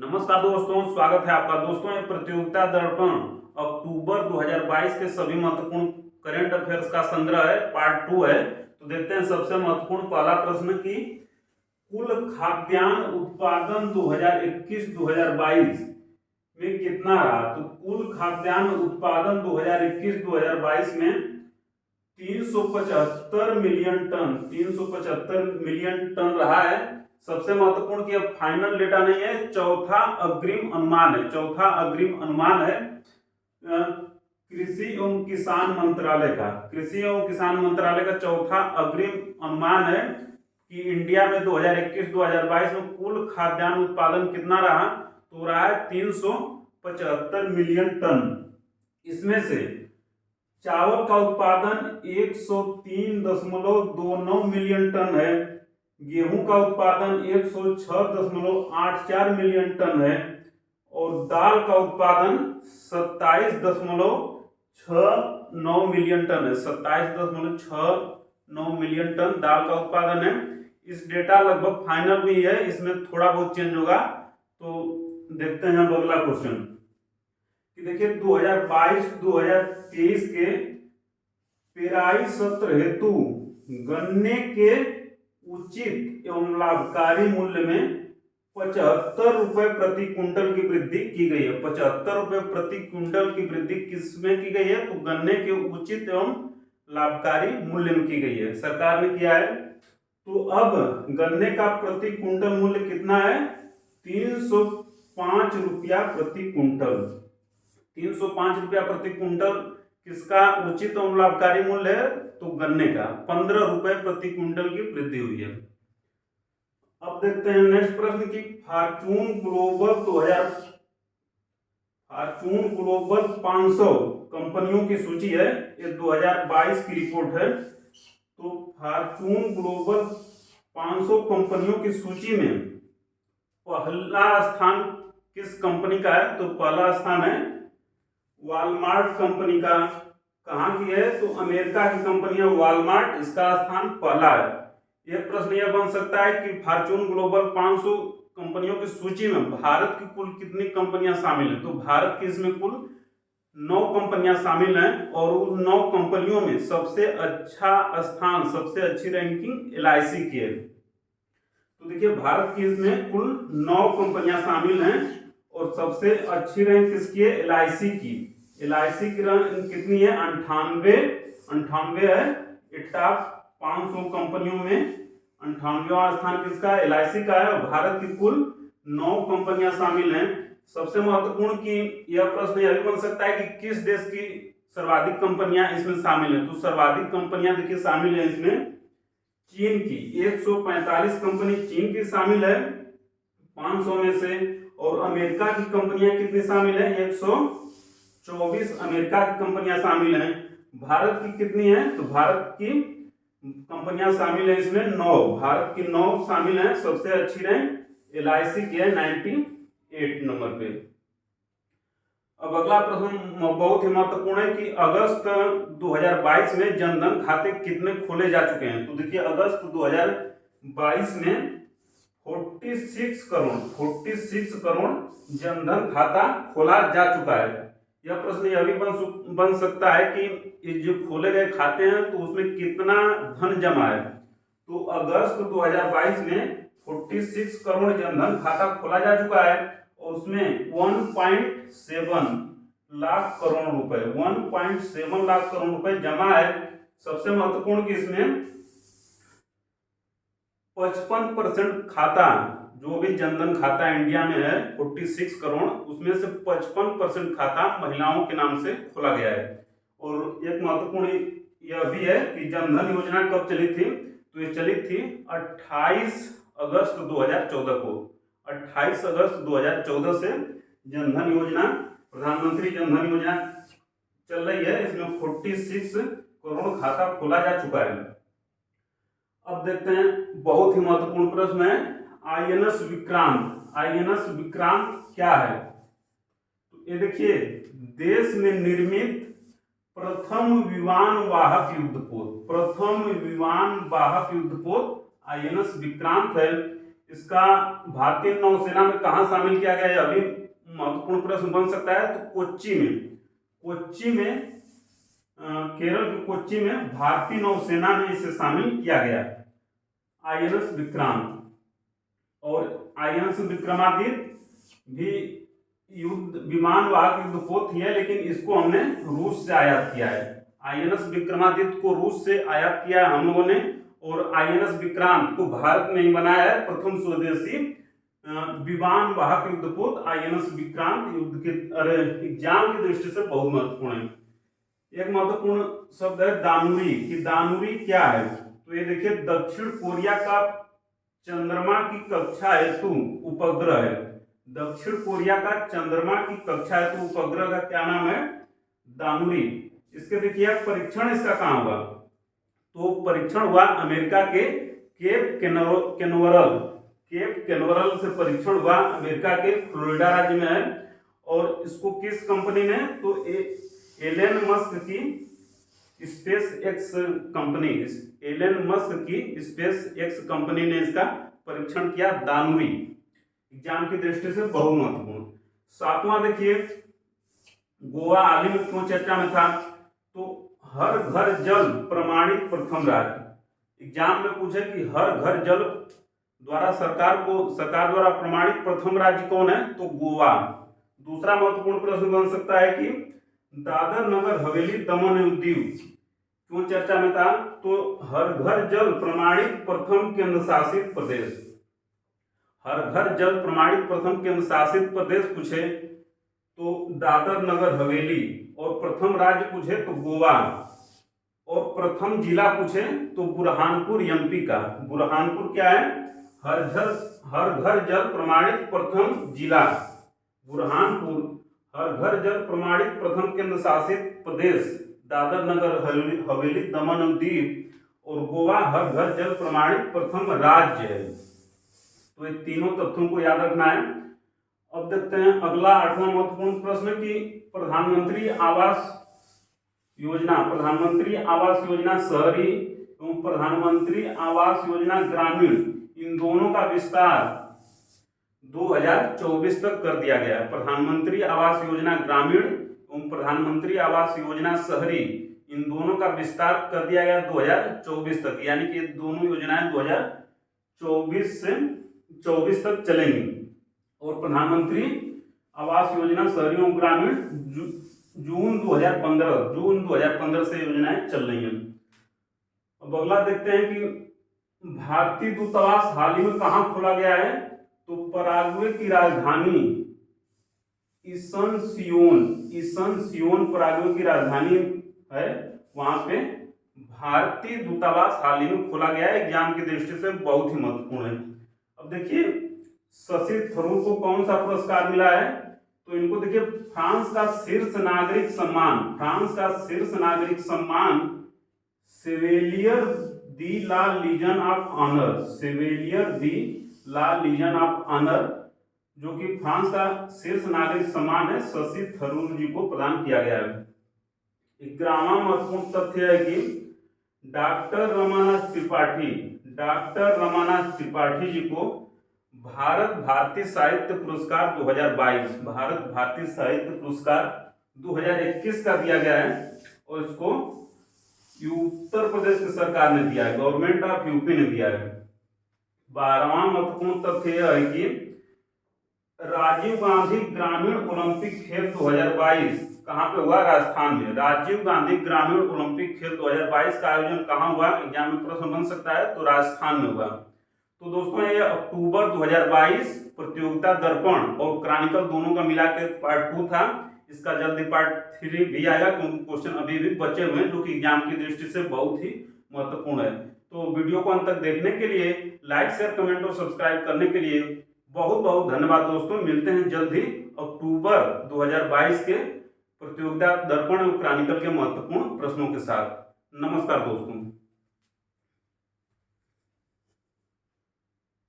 नमस्कार दोस्तों, स्वागत है आपका। दोस्तों, ये प्रतियोगिता दर्पण अक्टूबर 2022 के सभी महत्वपूर्ण करंट अफेयर्स का संग्रह है, पार्ट 2 है। तो देखते हैं सबसे महत्वपूर्ण पहला प्रश्न की कुल खाद्यान्न उत्पादन 2021-2022 में कितना रहा। तो कुल खाद्यान्न उत्पादन 2021-2022 में 375 मिलियन टन रहा है। सबसे महत्वपूर्ण कि अब फाइनल डेटा नहीं है, चौथा अग्रिम अनुमान है। कृषि एवं किसान मंत्रालय का चौथा अग्रिम अनुमान है कि इंडिया में 2021-2022 में कुल खाद्यान्न उत्पादन कितना रहा। तो रहा है 375 मिलियन टन। इसमें से चावल का उत्पादन 103.29 मिलियन टन है, गेहूं का उत्पादन 106.84 मिलियन टन है और दाल का उत्पादन 27.69 मिलियन टन है। 27.69 मिलियन टन दाल का उत्पादन है। इस डेटा लगभग फाइनल भी है, इसमें थोड़ा बहुत चेंज होगा। तो देखते हैं अब अगला क्वेश्चन कि देखिए 2022-2023 के पेराई सत्र हेतु गन्ने के उचित एवं लाभकारी मूल्य में 75 रुपए प्रति क्विंटल की वृद्धि की गई है। 75 रुपए प्रति क्विंटल की वृद्धि किसमें की गई है। तो गन्ने के उचित एवं लाभकारी मूल्य में की गई है, सरकार ने किया है। तो अब गन्ने का प्रति क्विंटल मूल्य कितना है, 305 रुपया प्रति क्विंटल। 305 रुपया प्रति क्विंटल किसका उचित एवं लाभकारी मूल्य है। तो गन्ने का 15 रुपए प्रति क्विंटल की वृद्धि हुई है। अब देखते हैं नेक्स्ट प्रश्न की फॉर्चून ग्लोबल 500 कंपनियों की सूची है। ये 2022 की रिपोर्ट है। तो फॉर्चून ग्लोबल 500 कंपनियों की सूची में पहला स्थान किस कंपनी का है। तो पहला स्थान है वॉलमार्ट कंपनी का। कहां की है। तो अमेरिका की कंपनी है वॉलमार्ट, इसका स्थान पहला है। एक प्रश्न यह बन सकता है कि फॉर्चून ग्लोबल 500 कंपनियों की सूची में भारत की कुल कितनी कंपनियां शामिल हैं। तो भारत की इसमें कुल 9 कंपनियां शामिल हैं और उन 9 कंपनियों में सबसे अच्छा स्थान, सबसे अच्छी रैंकिंग LIC की है। तो देखिए भारत की इसमें कुल 9 कंपनियां शामिल हैं और सबसे अच्छी रैंक किसकी है, LIC की। LIC की रैंक कितनी है, 98 है। टॉप 500 कंपनियों में 98वां स्थान किसका, LIC का है। भारत की कुल 9 कंपनियां शामिल हैं। सबसे महत्वपूर्ण कि यह प्रश्न यह भी बन सकता है कि किस देश की सर्वाधिक कंपनियां इसमें शामिल हैं। तो सर्वाधिक कंपनियां देखिए शामिल है इसमें चीन की, 145 कंपनी चीन की शामिल है 500 में से। और अमेरिका की कंपनियां कितनी शामिल है, 124 अमेरिका की कंपनियां शामिल हैं। भारत की कितनी है। तो भारत की कंपनियां शामिल है इसमें 9, भारत की 9 शामिल हैं। सबसे अच्छी रैंक LIC की है 98 नंबर पे। अब अगला प्रश्न बहुत ही महत्वपूर्ण है कि अगस्त 2022 में जनधन खाते कितने खोले जा चुके हैं। तो देखिए अगस्त 2022 में 46 करोड़ जनधन खाता खोला जा चुका है। यह प्रश्न यह भी बन सकता है कि जो खोले गए खाते हैं तो उसमें कितना धन जमा है। तो अगस्त 2022 में 46 करोड़ जनधन खाता खोला जा चुका है और उसमें 1.7 लाख करोड़ रुपए 1.7 लाख करोड़ रुपए जमा है। सबसे महत्वपूर्ण कि इसमें 55% खाता, जो भी जनधन खाता इंडिया में है 46 करोड़, उसमें से 55% खाता महिलाओं के नाम से खोला गया है। और एक महत्वपूर्ण यह भी है कि जनधन योजना कब चली थी। तो ये चली थी 28 अगस्त 2014 को। 28 अगस्त 2014 से जनधन योजना, प्रधानमंत्री जनधन योजना चल रही है। इसमें 46 करोड़ खाता खोला जा चुका है। अब देखते हैं बहुत ही महत्वपूर्ण प्रश्न है INS विक्रांत क्या है। तो ये देखिए देश में निर्मित प्रथम विमान वाहक युद्धपोत INS विक्रांत है। इसका भारतीय नौसेना में कहाँ शामिल किया गया है, अभी महत्वपूर्ण प्रश्न बन सकता है। तो कोच्चि में केरल के कोच्चि में भारतीय नौसेना में इसे शामिल किया गया। आईएनएस विक्रांत और आईएनएस विक्रमादित्य भी युद्ध विमान वाहक युद्धपोत ही है, लेकिन इसको हमने रूस से आयात किया है। आईएनएस विक्रमादित्य को रूस से आयात किया है हम लोगों ने, और आईएनएस विक्रांत को भारत में ही बनाया है। प्रथम स्वदेशी विमान वाहक युद्धपोत आईएनएस विक्रांत युद्ध के एग्जाम की दृष्टि से बहुत महत्वपूर्ण है। एक महत्वपूर्ण शब्द है दानुरी, कि दानुरी क्या है। तो ये देखिए, दक्षिण कोरिया का चंद्रमा की कक्षा हेतु उपग्रह है। दक्षिण कोरिया का चंद्रमा की कक्षा हेतु उपग्रह का क्या नाम है, दानुरी। इसके देखिए परीक्षण इसका कहाँ हुआ, तो परीक्षण हुआ अमेरिका के केप कैनवरल से परीक्षण हुआ, अमेरिका के फ्लोरिडा राज्य में है। और इसको किस कंपनी ने, तो एलन मस्क की स्पेस एक्स कंपनी ने इसका परीक्षण किया, दानुरी। एग्जाम की दृष्टि से बहुत महत्वपूर्ण। सातवां देखिए, गोवा हाल ही में क्यों चर्चा में था, तो हर घर जल प्रमाणित प्रथम राज्य। एग्जाम में पूछे कि हर घर जल द्वारा सरकार द्वारा प्रमाणित प्रथम राज्य कौन है, तो गोवा। दूसरा महत्वपूर्ण प्रश्न बन सकता है कि दादर नगर हवेली दमन एवं दीव क्यों चर्चा में था, तो हर घर जल प्रमाणित प्रथम केंद्र शासित प्रदेश। हर घर जल प्रमाणित प्रथम केंद्र शासित प्रदेश पूछे तो दादर नगर हवेली, और प्रथम राज्य पूछे तो गोवा, और प्रथम जिला पूछे तो बुरहानपुर एमपी का। बुरहानपुर क्या है, हर घर जल प्रमाणित प्रथम जिला बुरहानपुर, हर घर जल प्रमाणित प्रथम केंद्र शासित प्रदेश दादर नगर हवेली दमन और दीव, और गोवा हर घर जल प्रमाणित प्रथम राज्य है। तो ये तीनों तथ्यों को याद रखना है। अब देखते हैं अगला आठवां महत्वपूर्ण प्रश्न कि प्रधानमंत्री आवास योजना शहरी एवं प्रधानमंत्री आवास योजना ग्रामीण, इन दोनों का विस्तार 2024 तक कर दिया गया है। प्रधानमंत्री आवास योजना ग्रामीण एवं प्रधानमंत्री आवास योजना शहरी, इन दोनों का विस्तार कर दिया गया 2024 तक, यानी कि दोनों योजनाएं 2024 से 24 तक चलेंगी। और प्रधानमंत्री आवास योजना शहरी एवं ग्रामीण जून 2015 से योजनाएं चल रही हैं। अब अगला देखते हैं कि भारतीय दूतावास हाल ही में कहाँ खोला गया है, तो पराग्वे की राजधानी इसन पराग्वे की राजधानी है, वहां पे भारतीय दूतावास हाल ही में खोला गया है। एग्जाम की दृष्टि से बहुत ही महत्वपूर्ण है। अब देखिए, शशि थरूर को कौन सा पुरस्कार मिला है, तो इनको देखिए फ्रांस का शीर्ष नागरिक सम्मान सेवेलियर दी ला लीजन ऑफ ऑनर, जो कि फ्रांस का शीर्ष नागरिक सम्मान है, शशि थरूर जी को प्रदान किया गया है। 11वां महत्वपूर्ण तथ्य है कि डॉक्टर रमानाथ त्रिपाठी जी को भारत भारतीय साहित्य पुरस्कार 2021 का दिया गया है, और इसको उत्तर प्रदेश की सरकार ने दिया है, गवर्नमेंट ऑफ यूपी ने दिया है। 12वां महत्वपूर्ण तथ्य यह है कि राजीव गांधी ग्रामीण ओलंपिक खेल 2022 कहाँ पे हुआ, राजस्थान में। राजीव गांधी ग्रामीण ओलंपिक खेल 2022 का आयोजन कहाँ हुआ, एग्जाम में प्रश्न बन सकता है, तो राजस्थान में हुआ। तो दोस्तों, ये अक्टूबर 2022 प्रतियोगिता दर्पण और क्रॉनिकल दोनों का मिला के पार्ट 2 था। इसका जल्दी पार्ट 3 भी आएगा, क्योंकि क्वेश्चन अभी भी बचे हुए हैं जो कि एग्जाम की दृष्टि से बहुत ही महत्वपूर्ण है। तो वीडियो को अंत तक देखने के लिए, लाइक शेयर कमेंट और सब्सक्राइब करने के लिए बहुत बहुत धन्यवाद दोस्तों। मिलते हैं जल्द ही अक्टूबर 2022 के प्रतियोगिता दर्पण और क्रॉनिकल के महत्वपूर्ण प्रश्नों के साथ। नमस्कार दोस्तों।